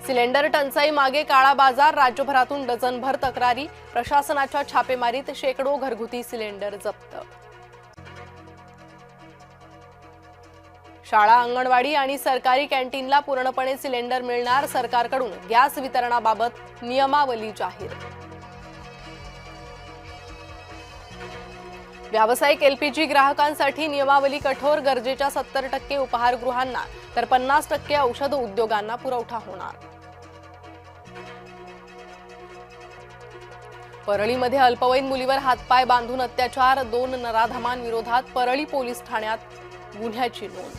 Cylinder टंचाई मागे काळा बाजार, राज्यभरातून डझनभर तक्रारी, प्रशासनाच्या छापेमारीत शेकडो घरगुती सिलेंडर जप्त। शाळा, अंगणवाडी आणि सरकारी कॅन्टीनला पूर्णपणे सिलेंडर मिळणार, सरकारकडून गॅस वितरणाबाबत नियमावली जाहीर। व्यावसायिक एलपीजी ग्राहकांसाठी नियमावली कठोर, गरजेच्या 70% उपहारगृहांना तर 50% औषध उद्योगांना पुरवठा होणार। परळीमध्ये अल्पवयीन मुलीवर हातपाय बांधून अत्याचार, 2 नराधमांविरोधात परळी पोलीस ठाण्यात गुन्ह्याची नोंद।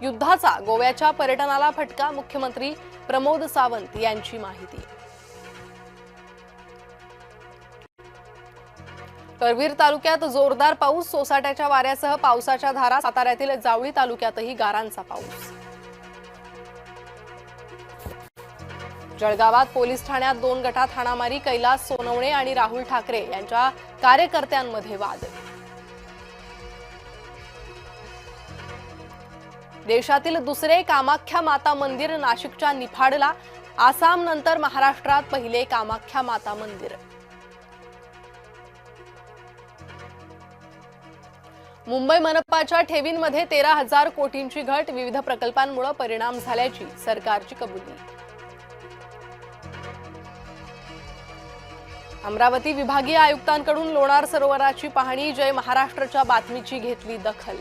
युद्धाचा गोव्याच्या पर्यटनाला फटका, मुख्यमंत्री प्रमोद सावंत यांची माहिती। करवीर तालुक्यात जोरदार पाऊस, सोसाट्याच्या वाऱ्यासह पावसाच्या धारा, साताऱ्यातील जावळी तालुक्यातही गारांचा पाऊस। जळगावात पोलीस ठाण्यात 2 गटात हाणामारी, कैलास सोनवणे आणि राहुल ठाकरे यांच्या कार्यकर्त्यांमध्ये वाद। देशातील दुसरे कामाख्या माता मंदिर नाशिकच्या निफाडला, आसाम नंतर महाराष्ट्रात पहिले कामाख्या माता मंदिर। मुंबई मनपाच्या ठेवींमध्ये 13,000 कोटींची घट, विविध प्रकल्पांमुळे परिणाम झाल्याची सरकारची कबुली। अमरावती विभागीय आयुक्तांकडून लोणार सरोवराची पाहणी, जय महाराष्ट्रच्या बातमीची घेतली दखल।